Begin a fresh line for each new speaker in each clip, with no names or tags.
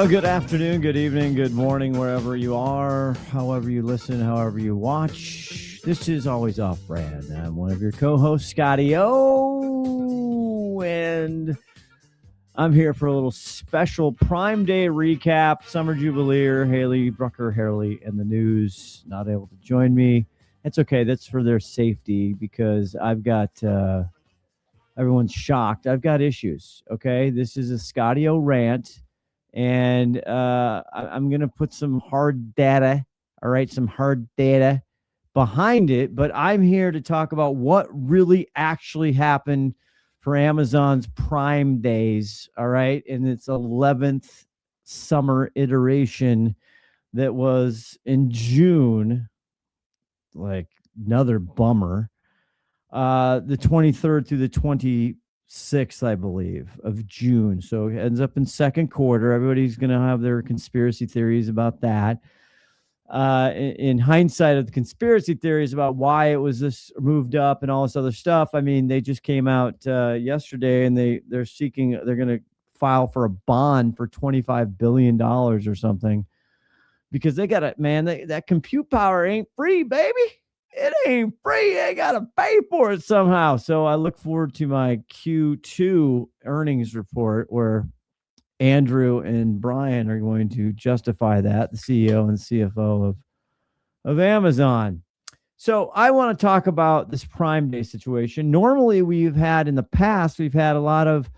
Well, good afternoon, good evening, good morning, wherever you are, however you listen, however you watch. This is Always Off Brand. I'm one of your co-hosts, Scotty O, and I'm here for a little special Prime Day recap. Summer Jubilee, Haley Brucker, Harley, and the news not able to join me. It's okay. That's for their safety because I've got everyone's shocked. I've got issues. Okay, this is a Scotty O rant. And I'm going to put some hard data, all right, some hard data behind it. But I'm here to talk about what really actually happened for Amazon's Prime Days, all right, in its 11th summer iteration that was in June, like another bummer, the 23rd through the 26th, I believe, of June. So it ends up in second quarter. Everybody's going to have their conspiracy theories about that. In hindsight of the conspiracy theories about why it was this moved up and all this other stuff, I mean, they just came out yesterday and they're going to file for a bond for $25 billion or something because they got it, man. That compute power ain't free, baby. It ain't free. They got to pay for it somehow. So I look forward to my Q2 earnings report where Andrew and Brian are going to justify that, the CEO and CFO of Amazon. So I want to talk about this Prime Day situation. Normally we've had a lot of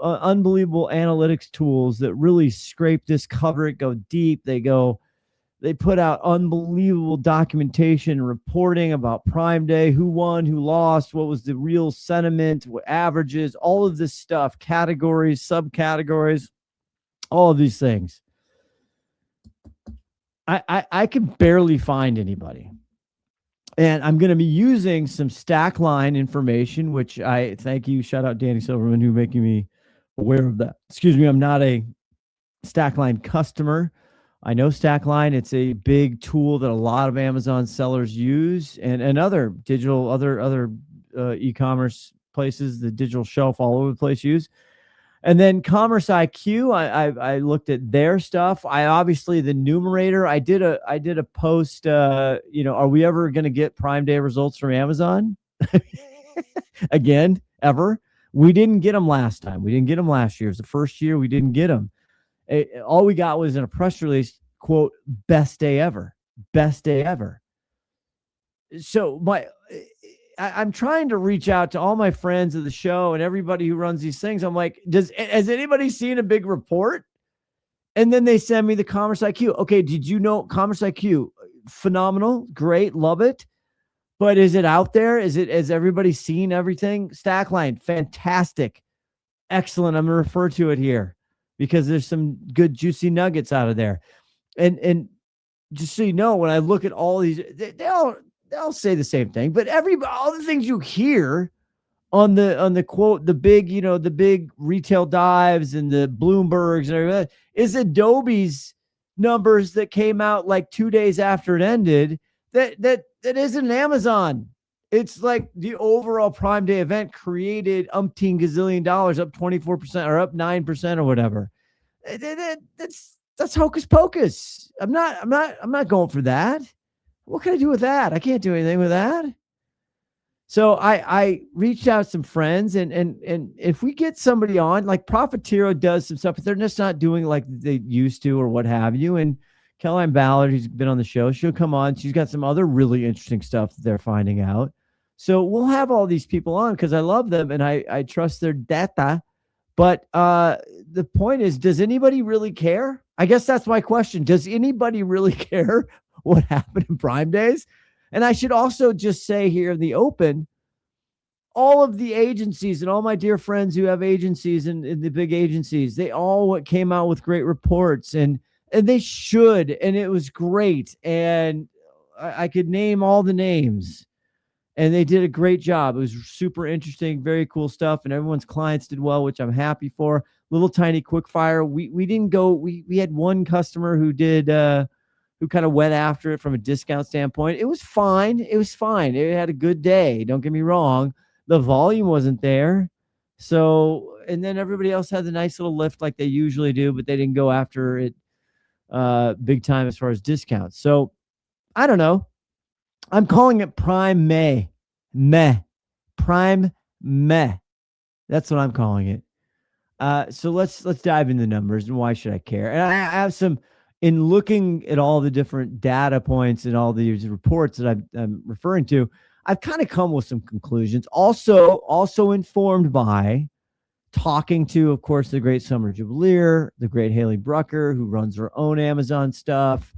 unbelievable analytics tools that really scrape this, cover it, go deep. They put out unbelievable documentation and reporting about Prime Day, who won, who lost, what was the real sentiment, what averages, all of this stuff, categories, subcategories, all of these things. I can barely find anybody. And I'm going to be using some Stackline information, which I thank you. Shout out Danny Silverman, who making me aware of that. Excuse me, I'm not a Stackline customer. I know Stackline. It's a big tool that a lot of Amazon sellers use and other digital, other e-commerce places, the digital shelf all over the place use. And then Commerce IQ, I looked at their stuff. Obviously the numerator, I did a post, are we ever going to get Prime Day results from Amazon? Again, ever? We didn't get them last time. We didn't get them last year. It was the first year we didn't get them. All we got was in a press release, quote, best day ever. So I'm trying to reach out to all my friends of the show and everybody who runs these things. I'm like, has anybody seen a big report? And then they send me the Commerce IQ. Okay, did you know Commerce IQ? Phenomenal, great, love it. But is it out there? Has everybody seen everything? Stackline, fantastic, excellent. I'm going to refer to it here because there's some good juicy nuggets out of there. And just so you know, when I look at all these, they all say the same thing, but all the things you hear on the quote, the big retail dives and the Bloombergs and everything is Adobe's numbers that came out like 2 days after it ended. That isn't Amazon. It's like the overall Prime Day event created umpteen gazillion dollars, up 24% or up 9% or whatever. That's hocus pocus. I'm not going for that. What can I do with that? I can't do anything with that. So I reached out to some friends and if we get somebody on, like Profitero does some stuff, but they're just not doing like they used to or what have you. And Caroline Ballard, who's been on the show, she'll come on. She's got some other really interesting stuff that they're finding out. So we'll have all these people on because I love them and I trust their data. But the point is, does anybody really care? I guess that's my question. Does anybody really care what happened in Prime Days? And I should also just say here in the open, all of the agencies and all my dear friends who have agencies and the big agencies, they all came out with great reports and they should. And it was great. And I could name all the names and they did a great job. It was super interesting, very cool stuff. And everyone's clients did well, which I'm happy for. Little tiny Quickfire. We didn't go, we had one customer who did, who kind of went after it from a discount standpoint. It was fine. It had a good day. Don't get me wrong. The volume wasn't there. So and then everybody else had the nice little lift like they usually do, but they didn't go after it big time as far as discounts. So I don't know. I'm calling it Prime May. Prime May. That's what I'm calling it. So let's dive into the numbers and why should I care? And I have some, in looking at all the different data points and all these reports that I'm referring to, I've kind of come with some conclusions. Also informed by talking to, of course, the great Summer Jubileer, the great Haley Brucker, who runs her own Amazon stuff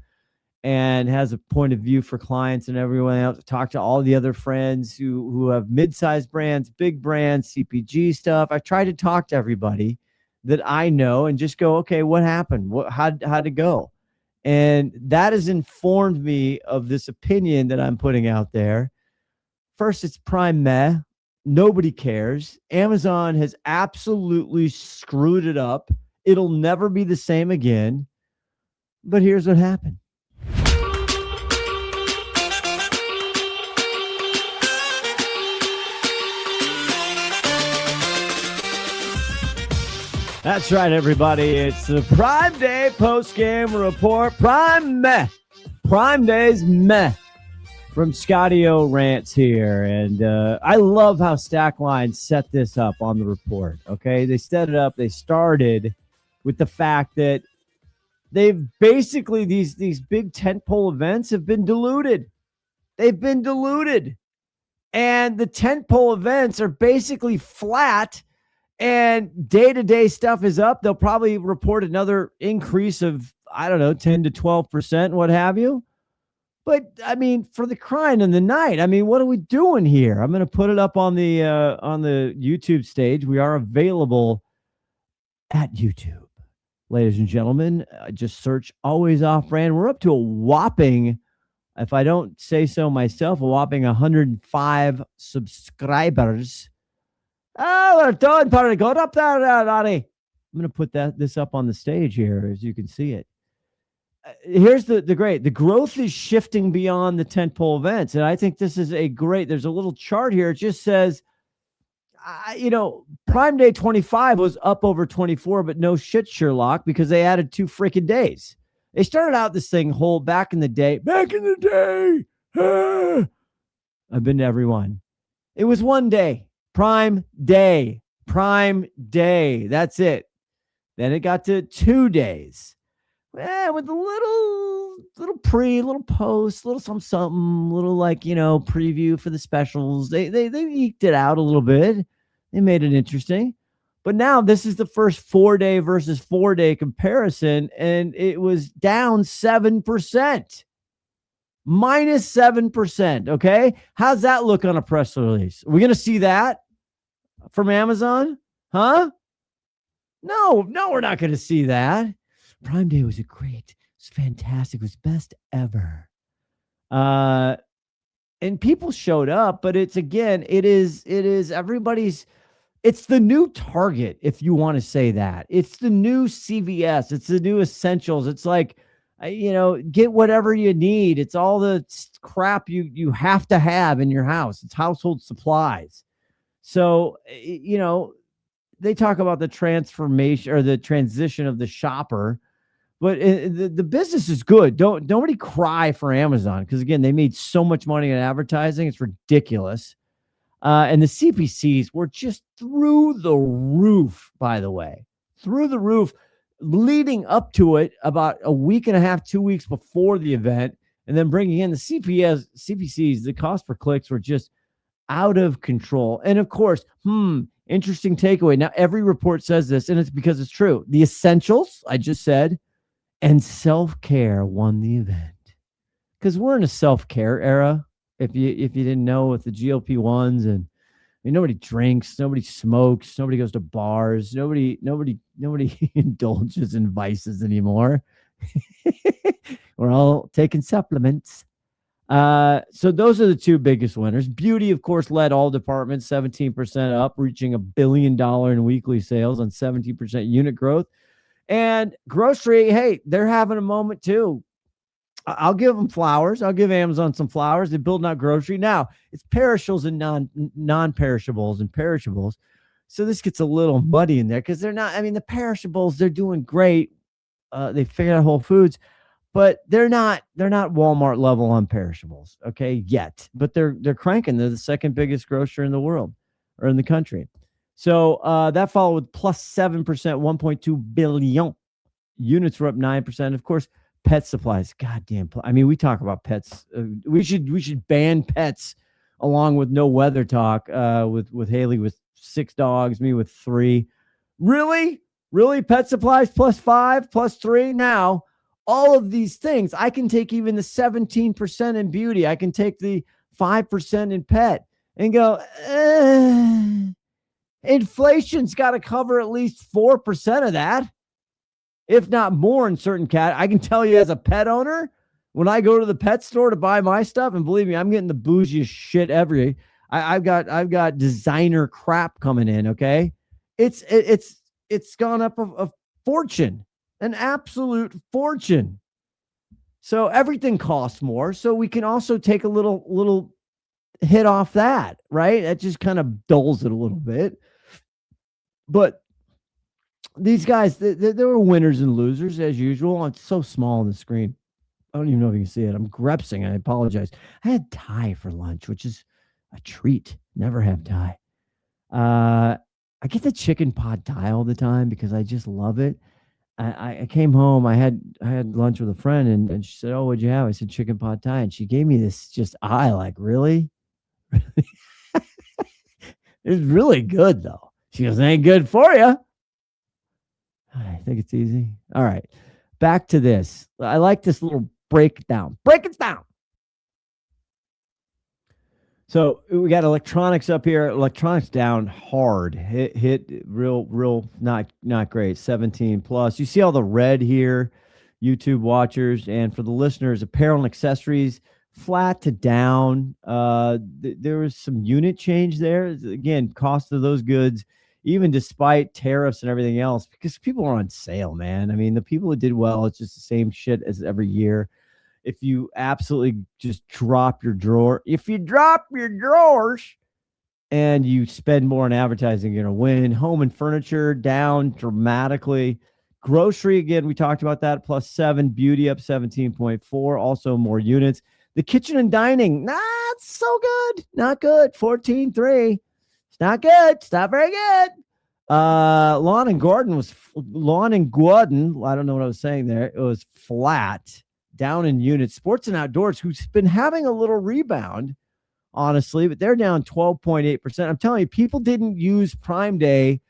and has a point of view for clients and everyone else. Talk to all the other friends who have mid-sized brands, big brands, CPG stuff. I try to talk to everybody that I know and just go, okay, what happened? How'd it go? And that has informed me of this opinion that I'm putting out there. First, it's Prime Meh. Nobody cares. Amazon has absolutely screwed it up. It'll never be the same again. But here's what happened. That's right, everybody. It's the Prime Day post-game report. Prime Meh. Prime Day's Meh. From Scotty O Rants here. And I love how Stackline set this up on the report. Okay. They set it up. They started with the fact that they've basically, these big tentpole events have been diluted. They've been diluted. And the tentpole events are basically flat and day-to-day stuff is up. They'll probably report another increase of, I don't know, 10 to 12%, what have you. But I mean, for the crying in the night, I mean, what are we doing here? I'm going to put it up on the YouTube stage. We are available at YouTube, ladies and gentlemen. Just search Always Off Brand. We're up to a whopping, if I don't say so myself, a whopping 105 subscribers. Oh, we're doing party. Go up there, Lottie. I'm going to put this up on the stage here, as you can see it. Here's the growth is shifting beyond the tentpole events. And I think this is there's a little chart here. It just says, Prime Day 25 was up over 24, but no shit, Sherlock, because they added 2 freaking days. They started out this thing whole back in the day. I've been to every one. It was one day. Prime Day. That's it. Then it got to 2 days. With a little post, little something, little preview for the specials. They eked it out a little bit. They made it interesting. But now this is the first 4-day versus 4-day comparison, and it was down 7%. Minus 7%. Okay. How's that look on a press release? Are we going to see that from Amazon? Huh? No, we're not going to see that. Prime Day was fantastic. It was best ever. And people showed up, but it is everybody's, it's the new Target, if you want to say that. It's the new CVS. It's the new essentials. It's like, get whatever you need. It's all the crap you have to have in your house. It's household supplies. So, they talk about the transformation or the transition of the shopper. But the business is good. Nobody cry for Amazon because, again, they made so much money in advertising. It's ridiculous. And the CPCs were just through the roof, by the way. Through the roof, leading up to it about a week and a half, 2 weeks before the event, and then bringing in the CPCs, the cost per clicks were just out of control. And, of course, interesting takeaway. Now, every report says this, and it's because it's true. The essentials, I just said, and self-care won the event because we're in a self-care era. If you didn't know, with the GLP-1s, and nobody drinks, nobody smokes, nobody goes to bars, nobody indulges in vices anymore. We're all taking supplements. So those are the 2 biggest winners. Beauty, of course, led all departments, 17% up, reaching $1 billion in weekly sales on 17% unit growth. And grocery, hey, they're having a moment too. I'll give them flowers. I'll give Amazon some flowers. They're building out grocery. Now, it's perishables and non-perishables and perishables. So this gets a little muddy in there because they're not, I mean, the perishables, they're doing great. They figured out Whole Foods, but they're not Walmart level on perishables, okay, yet. But they're cranking. They're the second biggest grocer in the world or in the country. So that followed with plus 7%, 1.2 billion. Units were up 9%. Of course, pet supplies. Goddamn. I mean, we talk about pets. We should ban pets along with no weather talk with Haley with 6 dogs, me with 3. Really? Pet supplies plus 5, plus 3. Now, all of these things, I can take even the 17% in beauty. I can take the 5% in pet and go, inflation's got to cover at least 4% of that, if not more in certain I can tell you as a pet owner, when I go to the pet store to buy my stuff, and believe me, I'm getting the bougiest shit every. I've got designer crap coming in. Okay, it's gone up a fortune, an absolute fortune. So everything costs more. So we can also take a little hit off that, right? That just kind of dulls it a little bit. But these guys, there were winners and losers as usual. It's so small on the screen. I don't even know if you can see it. I'm grepsing. I apologize. I had Thai for lunch, which is a treat. Never have Thai. I get the chicken pad Thai all the time because I just love it. I came home. I had lunch with a friend, and she said, "Oh, what'd you have?" I said, "Chicken pad Thai," and she gave me this just eye like, "Really?" It's really good though. She goes, "Ain't good for you." I think it's easy. All right. Back to this. I like this little breakdown. Break it down. So we got electronics up here. Electronics down hard. Hit real not great. 17 plus. You see all the red here, YouTube watchers. And for the listeners, apparel and accessories, flat to down. There was some unit change there. Again, cost of those goods, even despite tariffs and everything else, because people are on sale, man. I mean, the people who did well, it's just the same shit as every year. If you absolutely just drop your drawers and you spend more on advertising, you're going to win. Home and furniture down dramatically. Grocery, again, we talked about that, plus 7. Beauty up 17.4. Also more units. The kitchen and dining, not so good. Not good. 14.3. It's not good. It's not very good. Lawn and garden, I don't know what I was saying there. It was flat, down in units. Sports and outdoors, who's been having a little rebound, honestly, but they're down 12.8%. I'm telling you, people didn't use Prime Day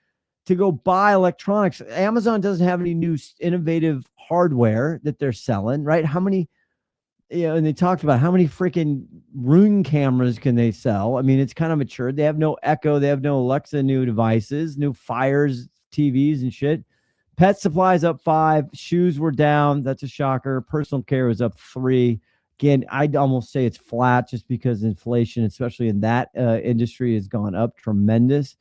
to go buy electronics. Amazon doesn't have any new innovative hardware that they're selling, right? How many, and they talked about how many freaking Room cameras can they sell? I mean, it's kind of matured. They have no Echo. They have no Alexa new devices, new Fires, TVs and shit. Pet supplies up 5. Shoes were down. That's a shocker. Personal care was up 3. Again, I'd almost say it's flat just because inflation, especially in that industry, has gone up tremendous.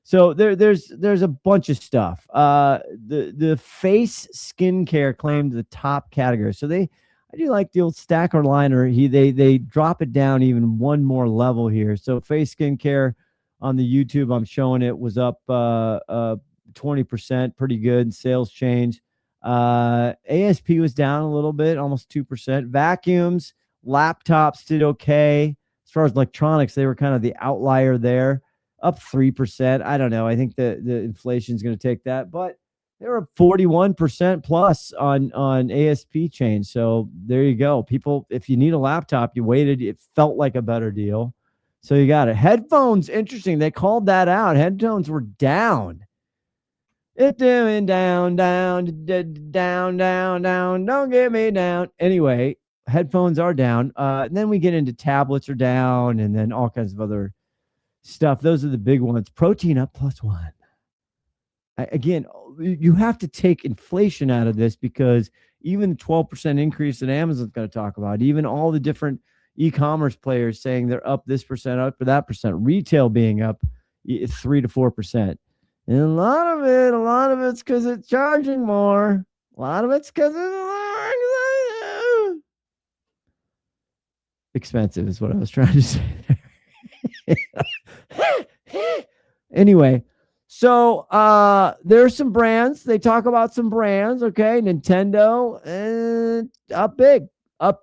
So there's a bunch of stuff. The face skincare claimed the top category. So I do like the old Stacker liner. They drop it down even one more level here. So face skincare on the YouTube, I'm showing it, was up 20%, pretty good. Sales change. ASP was down a little bit, almost 2%. Vacuums, laptops did okay. As far as electronics, they were kind of the outlier there, up 3%. I don't know. I think the inflation is going to take that, but they were up 41% plus on ASP change. So there you go. People, if you need a laptop, you waited. It felt like a better deal. So you got it. Headphones, interesting. They called that out. Headphones were down. It's doing down. Don't get me down. Anyway, headphones are down. And then we get into tablets are down, and then all kinds of other stuff. Those are the big ones. Protein up +1. Again, you have to take inflation out of this, because even the 12% increase that Amazon's going to talk about, even all the different e-commerce players saying they're up this percent, up for that percent, retail being up 3 to 4%. And a lot of it's because it's charging more. A lot of it's because it's expensive is what I was trying to say there. Anyway, So there's some brands. They talk about some brands. Okay, Nintendo, up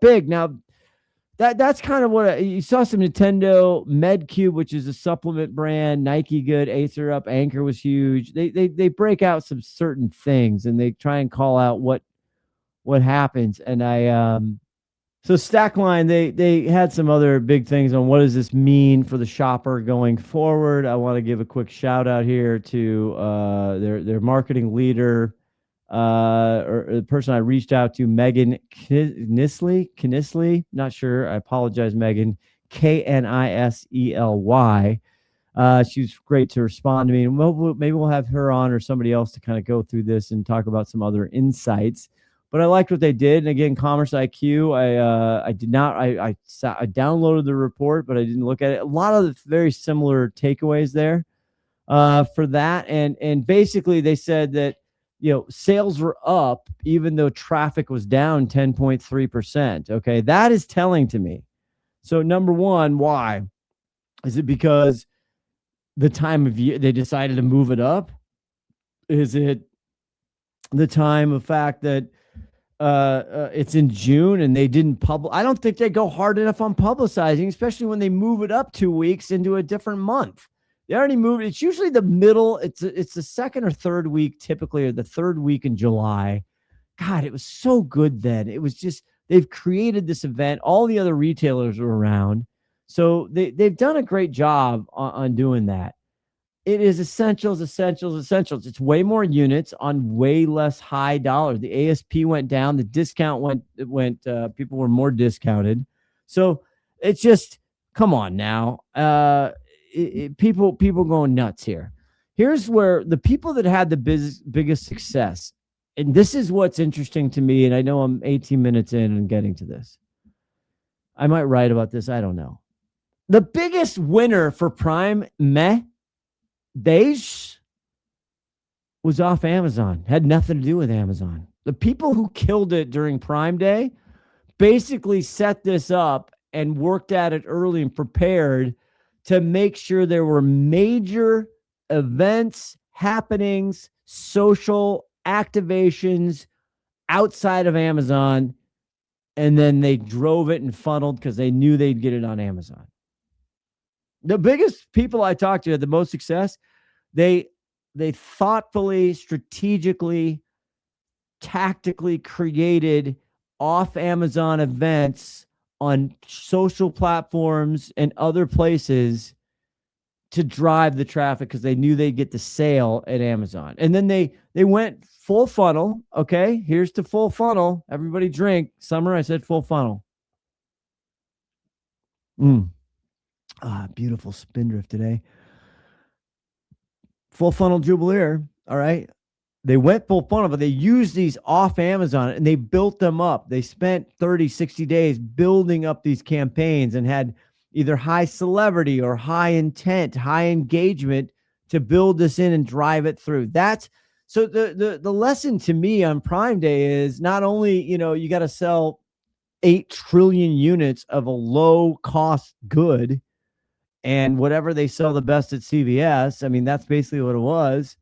big. Now that's kind of what you saw. Some Nintendo MedCube, which is a supplement brand. Nike good, Acer up, Anchor was huge. They break out some certain things and they try and call out what happens. And so Stackline, they had some other big things on what does this mean for the shopper going forward. I want to give a quick shout out here to their marketing leader, or the person I reached out to, Megan Knisley. Not sure. I apologize, Megan. Knisely. She was great to respond to me. And maybe we'll have her on or somebody else to kind of go through this and talk about some other insights. But I liked what they did. And again, Commerce IQ, I did not, I downloaded the report, but I didn't look at it. A lot of the very similar takeaways there for that. And basically they said that, sales were up even though traffic was down 10.3%. Okay. That is telling to me. So number one, why? Is it because the time of year they decided to move it up? Is it the time of fact that it's in June and they didn't I don't think they go hard enough on publicizing, especially when they move it up 2 weeks into a different month. They already moved. It's usually the middle. It's the second or third week, typically, or the third week in July. God, it was so good then. It was just, they've created this event. All the other retailers were around. So they've done a great job on doing that. It is essentials. It's way more units on way less high dollar. The ASP went down. The discount went. People were more discounted. So it's just, come on now. People going nuts here. Here's where the people that had the biggest success, and this is what's interesting to me, and I know I'm 18 minutes in and getting to this. I might write about this. I don't know. The biggest winner for Prime days was off Amazon. Had nothing to do with Amazon. The people who killed it during Prime Day basically set this up and worked at it early and prepared to make sure there were major events, happenings, social activations outside of Amazon. And then they drove it and funneled because they knew they'd get it on Amazon. The biggest people I talked to had the most success. They thoughtfully, strategically, tactically created off Amazon events on social platforms and other places to drive the traffic because they knew they'd get the sale at Amazon. And then they went full funnel. Okay, here's to full funnel. Everybody drink. Summer, I said full funnel. Beautiful spindrift today. Full funnel Jubileer. All right. They went full funnel, but they used these off Amazon and they built them up. They spent 30, 60 days building up these campaigns and had either high celebrity or high intent, high engagement to build this in and drive it through. That's so the lesson to me on Prime Day is not only, you got to sell 8 trillion units of a low cost good and whatever they sell the best at CVS. I mean, that's basically what it was.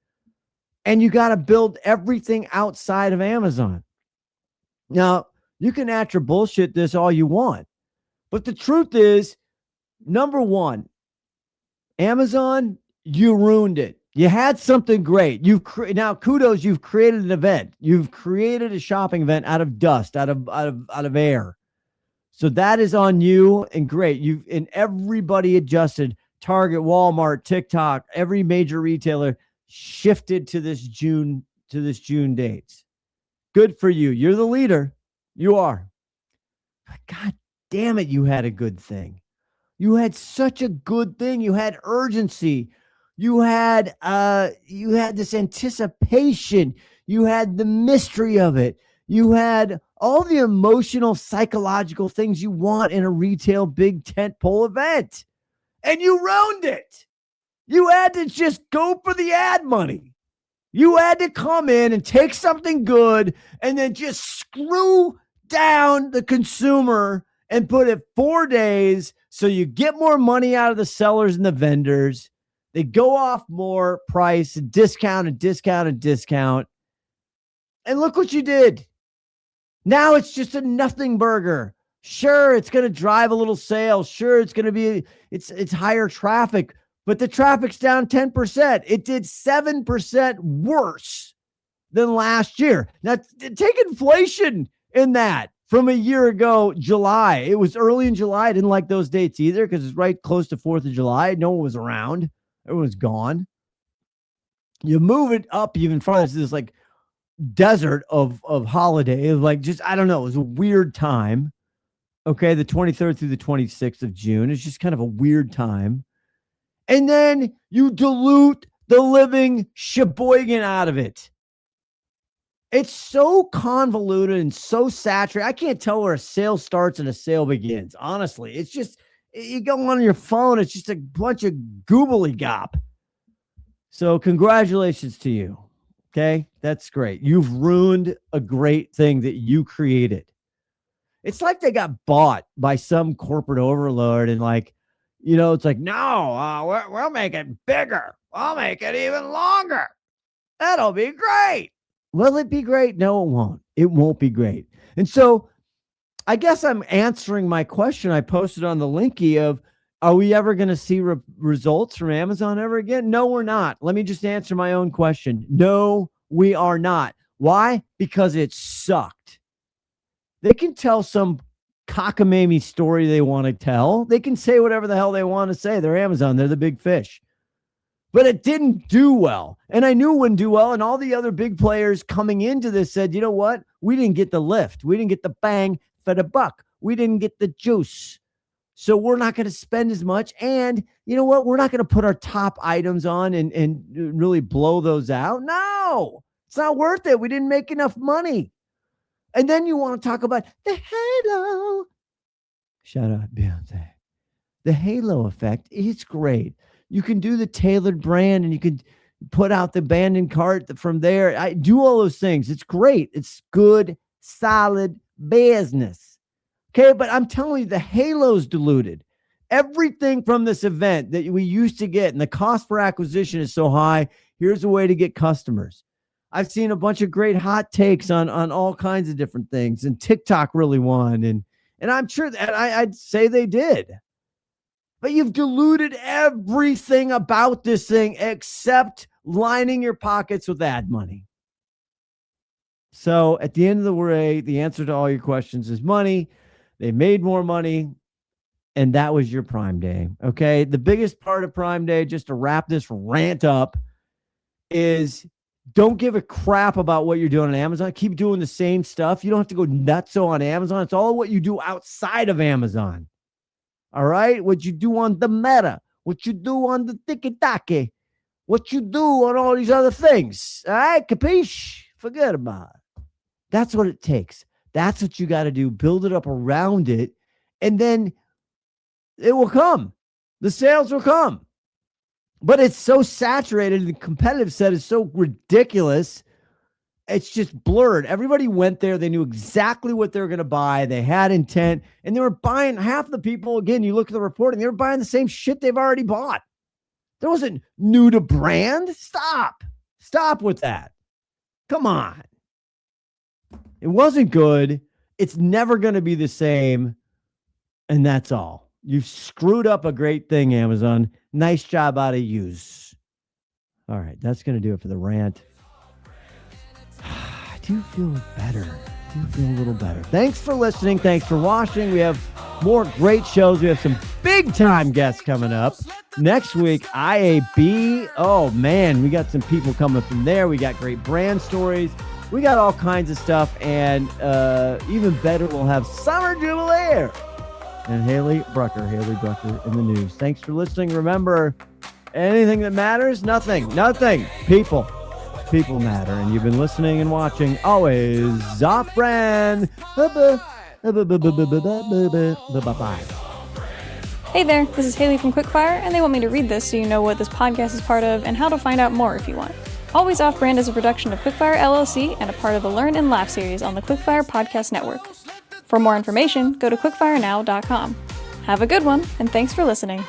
And you got to build everything outside of Amazon. Now, you can bullshit this all you want, but the truth is, number one, Amazon, you ruined it. You had something great. Now kudos, you've created an event. You've created a shopping event out of dust, out of air. So that is on you, and great. And everybody adjusted. Target, Walmart, TikTok, every major retailer shifted to this June dates. Good for you. You're the leader. You are. God damn it, you had a good thing. You had such a good thing. You had urgency. You had this anticipation. You had the mystery of it. You had all the emotional, psychological things you want in a retail big tentpole event. And you ruined it. You had to just go for the ad money. You had to come in and take something good and then just screw down the consumer and put it 4 days so you get more money out of the sellers and the vendors. They go off more price, discount and discount and discount. And look what you did. Now it's just a nothing burger. Sure, it's going to drive a little sales. Sure, it's going to be, it's higher traffic, but the traffic's down 10%. It did 7% worse than last year. Now, take inflation in that from a year ago, July. It was early in July. I didn't like those dates either because it's right close to 4th of July. No one was around. Everyone's gone. You move it up even farther to this like desert of holiday. Like just, I don't know. It was a weird time. Okay. The 23rd through the 26th of June. It's just kind of a weird time. And then you dilute the living sheboygan out of it. It's so convoluted and so saturated. I can't tell where a sale starts and a sale begins. Honestly, it's just, you go on your phone. It's just a bunch of goobly gop. So congratulations to you. Okay. That's great. You've ruined a great thing that you created. It's like they got bought by some corporate overlord and like, you know, it's like, no, we'll make it bigger. I'll make it even longer. That'll be great. Will it be great? No, it won't. It won't be great. And so I guess I'm answering my question I posted on the Linky of, are we ever going to see results from Amazon ever again? No, we're not. Let me just answer my own question. No, we are not. Why? Because it sucked. They can tell some cockamamie story they want to tell. They can say whatever the hell they want to say. They're Amazon. They're the big fish. But it didn't do well. And I knew it wouldn't do well. And all the other big players coming into this said, you know what? We didn't get the lift. We didn't get the bang for the buck. We didn't get the juice. So we're not going to spend as much. And you know what? We're not going to put our top items on and really blow those out. No, it's not worth it. We didn't make enough money. And then you want to talk about the halo. Shout out Beyonce. The halo effect is great. You can do the tailored brand and you can put out the abandoned cart from there. I do all those things. It's great. It's good, solid business. Okay, but I'm telling you, the halo's diluted. Everything from this event that we used to get, and the cost per acquisition is so high. Here's a way to get customers. I've seen a bunch of great hot takes on all kinds of different things, and TikTok really won, and I'm sure that I'd say they did. But you've diluted everything about this thing except lining your pockets with ad money. So at the end of the day, the answer to all your questions is money. They made more money, and that was your Prime Day. Okay. The biggest part of Prime Day, just to wrap this rant up, is don't give a crap about what you're doing on Amazon. Keep doing the same stuff. You don't have to go nutso on Amazon. It's all what you do outside of Amazon. All right. What you do on the Meta, what you do on the Tiki-Taki, what you do on all these other things. All right. Capiche? Forget about it. That's what it takes. That's what you got to do. Build it up around it. And then it will come. The sales will come. But it's so saturated. The competitive set is so ridiculous. It's just blurred. Everybody went there. They knew exactly what they were going to buy. They had intent. And they were buying, half the people, again, you look at the reporting, they were buying the same shit they've already bought. There wasn't new to brand. Stop. Stop with that. Come on. It wasn't good. It's never going to be the same. And that's all. You've screwed up a great thing, Amazon. Nice job out of yous. All right. That's going to do it for the rant. I do feel better. I do feel a little better. Thanks for listening. Thanks for watching. We have more great shows. We have some big time guests coming up. Next week, IAB. Oh, man. We got some people coming from there. We got great brand stories. We got all kinds of stuff, and even better, we'll have Summer Jubilee and Haley Brucker in the news. Thanks for listening. Remember, anything that matters, nothing. People matter, and you've been listening and watching always off brand. Bye.
Hey there, this is Haley from Quickfire, and they want me to read this so you know what this podcast is part of and how to find out more if you want. Always Off Brand is a production of Quickfire LLC and a part of the Learn and Laugh series on the Quickfire Podcast Network. For more information, go to quickfirenow.com. Have a good one, and thanks for listening.